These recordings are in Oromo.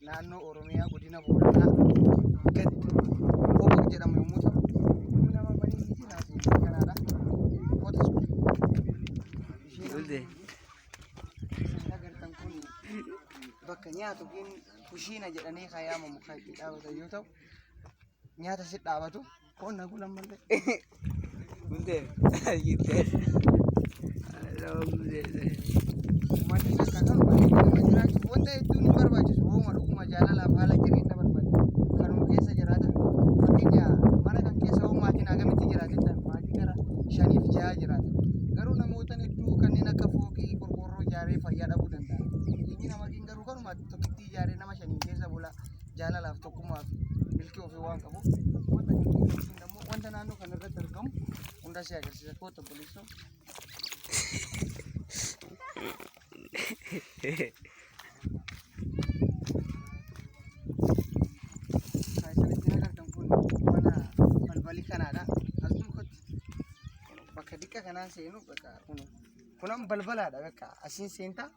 naannoo Oromiyaa godina Booranaa gadi Obbo jedhamu yommuu ta'u, inni nama maniitii naasii kanaadha. Qoota sun isheen agartan kun bakka nyaatu kushiina jedhanii kan yaamamu kan itti dhaabatan yoo ta'u, nyaata si dhaabatu qonna gulan malee. Mungkin, Uummanni akka kanuma jiraachuu wanta hedduun hin barbaachisu. Hooma dhuguma jaalalaaf haala jireenya barbaadu. Kanuma keessa jiraatan fakkeenya mana kan keessa hoomaatiin hagamitti jiraatin maatii gara 5-6 jiraatan. Garuu namoota hedduu kanneen akka fooqii qorqoorroo ijaaree fayyaa dhabuu danda'a. Inni namatiin garuu kanuma tokkitti ijaaree nama 5 keessa bula jaalalaaf tokkummaaf milkii ofii waan qabuuf wanta naannoo kana irratti argamu hunda si agarsiisa. Koota bulisoo. Balbali kanaadha. Asuma kotti bakka diqqa kanaan seenu kun balbalaadha. Bakka asiin seentaa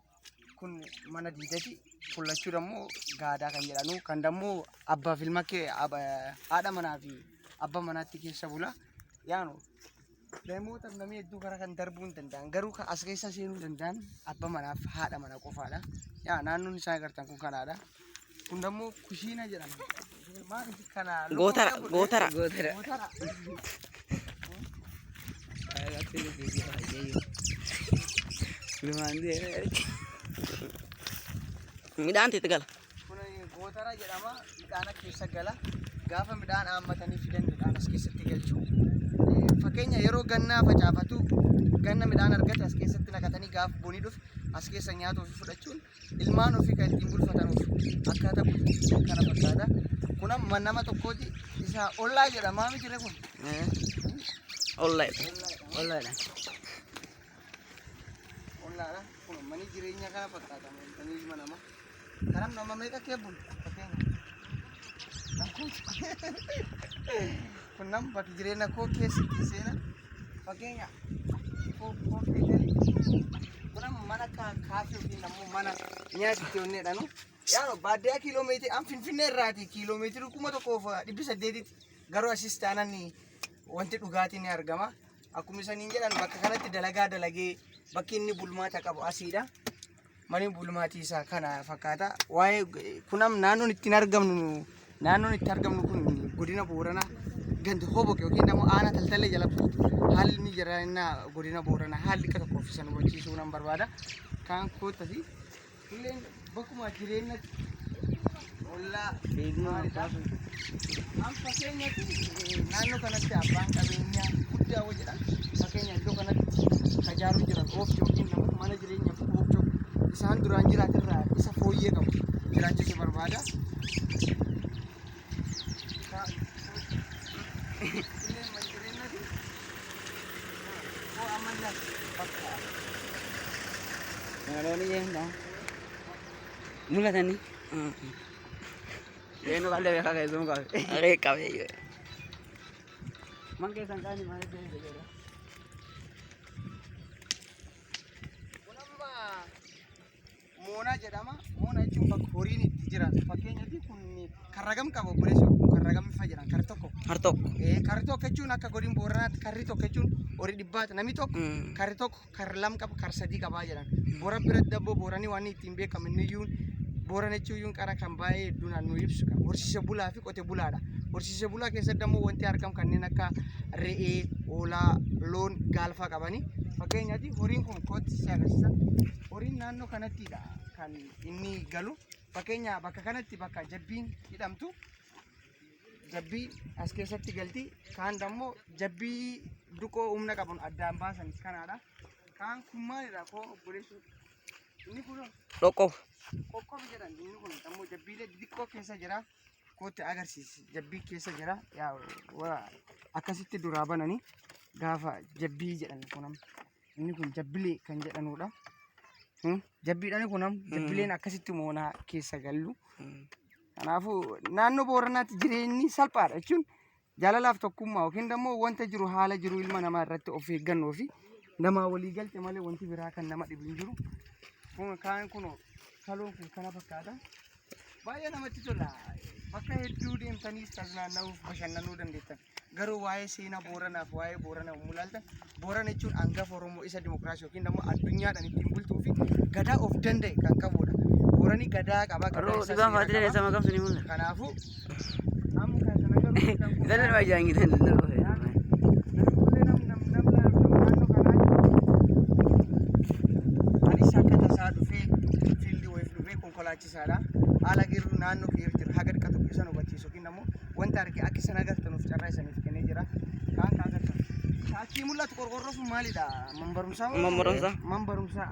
kun mana diidati kullachuu dammoo gaadaa kan jedhanu kan dammoo abbaa fi ilma kee haadha manaa fi abbaa manaatti keessa bula. Yaanu namoota namni hedduu karaa kan darbuu hin danda'an garuu as keessa seenuu danda'an abbaa manaa fi haadha mana qofaadha. Yaa naannoon isaan agartan kun kanaadha. Kun dammoo kushiina jedhama. Maaliif kana gotara. Midhaan itti gala. Kun gotara jedhama. Midhaan keessa gala. Gaafa midhaan haammatanii fidan midhaan as keessatti galchuu. Fakkeenya yeroo gannaa facaafatu ganna midhaan argate as keessatti naqatanii gaafa bonii dhufu as keessa nyaata ofii fudhachuun ilmaan ofii kan ittiin bulfatan akkaataa bultii kana fakkaata. Kun amma nama tokkooti isa ollaa jedhama miti kun. Ollaadha. Ollaadha. Kun mani jireenya kana fakkaata. Mani ilma namaa. Karam nama meeqa kee bulu fakkeenya. Kun nama bakki jireenya koo keessatti seena fakkeenya kun mana kaafee yookiin immoo mana nyaati itti onneedhaanu yaano baadiyyaa kiiloomeetirii an Finfinnee irraati kiiloomeetirii 1800 garuu asis taanaan wanti dhugaatii ni argama. Akkuma isaniin jedhan bakka kanatti dalagaa dalagee bakki inni bulmaata qabu asiidha. Mani bulmaatii isaa kana fakkaata. Waa'ee kunam naannoon ittiin argamnu kun godina Booranaa gandi Hobok yookiin immoo aanaa Taltallee jala haalli ni jiraannaa godina Booranaa haalli akka tokko ofiisan hubachiisuu nan barbaada. Kan kootasi illee bakkuma jireenya ollaa an fakkeenyaatti naannoo kanatti abbaan qabeenyaa guddaa jedhan fakkeenya iddoo kanatti tajaajiluu jiran oofti yookiin immoo mana jireenyaaf oofchoo isaan duraan jiraatirraa isa fooyyee qabu jiraachisuu barbaada. Kalau ni je dah. Mula tadi. Dia nak ada yang kakak semua kau. Ada kau je. Mangke sangka ni mana dia je. Mona jedhama. Mona jechuun bakka horiin itti jiraatu. Fakkeenyaatti kun karragam qaba obboleessi karragam ifa jedhan kar tokko. Karri tokko jechuun akka godina Booranaatti karri tokko jechuun horii dhibbaati. Namni tokko karri tokko kar lam qaba kar sadii qabaa jedhan. Booran biratti dabboo booranii waan ittiin beekamu iyyuu Booran jechuun qara kan baay'ee hedduu naannoo ibsu kan horsiise bulaa fi qote bulaadha. Horsiise bulaa keessatti immoo wanti argamu kanneen akka re'ee, hoolaa, loon, gaalfaa qabani. Fakkeenyaatti horiin kun kootti si agarsiisa. Horiin naannoo kanattidha kan inni galu. Fakkeenya bakka kanatti bakka jabbiin hidhamtu jabbii as keessatti galti. Kaan dammoo jabbii duqoo humna qabuun addaan baasan kanaadha. Kaan kun maalidha koo obboleessu? Inni kun qoqqoof jedhan. Inni kun dammoo jabbiilee xixiqqoo keessa jira. Kootti agarsiisi. Jabbii keessa jira. Akkasitti duraa bananii gaafa jabbii jedhan kunam. Inni kun jabbilee kan jedhanudha. Jabbiidhaan kunam jabbileen akkasitti moonaa keessa gallu. Kanaafuu naannoo Booranaatti jireenyi salphaadha jechuun jaalalaaf tokkummaa yookiin immoo wanta jiru haala jiru ilma namaa irratti of eeggannoo fi nama walii galte malee wanti biraa kan nama dhibu hin jiru. Kun kaan kun Kaloon kun kana fakkaata. Baay'ee namatti tola. Bakka hedduu deemtaniis tajaajilanaaf bashannanuu dandeettan. Garuu waa'ee seenaa Booranaaf waa'ee Booranaa mul'altan Boorana jechuun hangafa Oromoo isa dimokiraasii yookiin immoo addunyaadhaan ittiin bultuu fi gadaa of danda'e kan qabudha. Boorani gadaa qaba. Kanaafuu amma kan sana garuu konkolaachisaadha. Haala jirru naannoo keessa haga dhiqatu isa nu hubachiisu yookiin immoo wanta argee akka isaan agartanuuf carraa isaniif kennee jira. Kaan agartan. Achii mul'atu qorqorroo sun maalidha? Manbarumsaa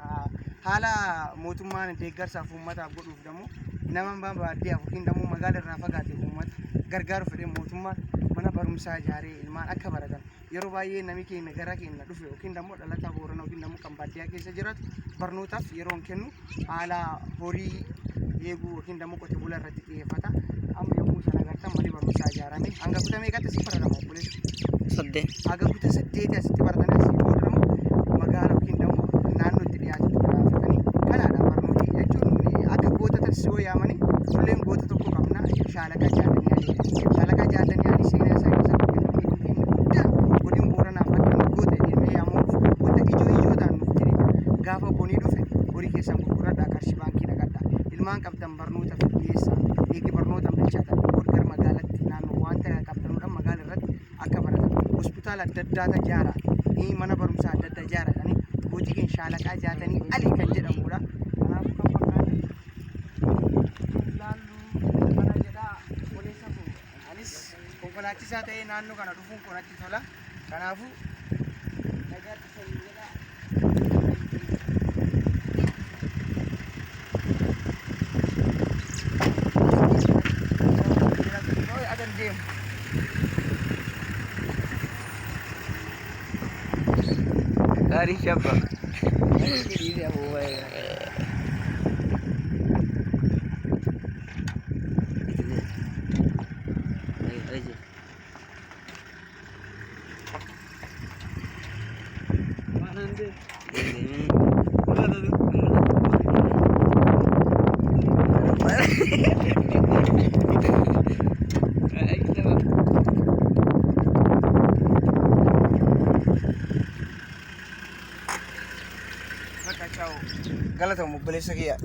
haala mootummaan deeggarsaaf uummataaf godhuuf dammoo nama baadiyyaaf yookiin immoo magaalaa irraa fagaate uummata gargaaru fedhee mootummaan mana barumsaa ijaaree ilmaan akka baratan yeroo baay'ee namni keenya gara keenya dhufe yookiin immoo dhalataa Booranaa yookiin immoo kan baadiyyaa keessa jiraatu barnootaaf yeroo kennu haala horii eeguu yookiin immoo qote bulaa irratti xiyyeeffata. Amma yommuu sana agartan manni barumsaa ijaarame hanga kutaa meeqatti asii baratama obboleessi? 8. Hanga kutaa 8 asitti baratanii asii booda immoo magaalaa yookiin immoo naannoo itti dhiyaatu fudhatanii kanaadha barnooti jechuun akka goota taasisoo yaamanii sulleen goota tokko qabna shaalaqa jaatanii adii shaalaqa jaatanii adii seenaa isaa keessatti guddaa godin Booranaaf akka goota deemee yaamuuf wanta ijoo ta'an nuuf jedhee gaafa bonii dhufe horii keessan gurguradhaa qarshii baankii naqadhaa ilmaan qabdan barnoota fiddeessa eegi barnoota bilchaatan gara magaalaatti naannoo wanta qabdanuudhaan magaala irratti akka baratan hospitaala adda addaa ijaara mana barumsaa adda addaa ijaaranii hojii keenya shaalaqaa jaatanii alii kan jedhamudha. Kanaafuu kan fakkaate ilaallu mana jedhaa obboleessa koo anis konkolaachisaa ta'ee naannoo kana dhufuun kun natti tola. Kanaafuu nagaatti fayyii jedhaa. Dari siapa? Ini dia bawa. Ayo. Mana ande? Udah tuh. Kacau. Galata obboleessa kiyya.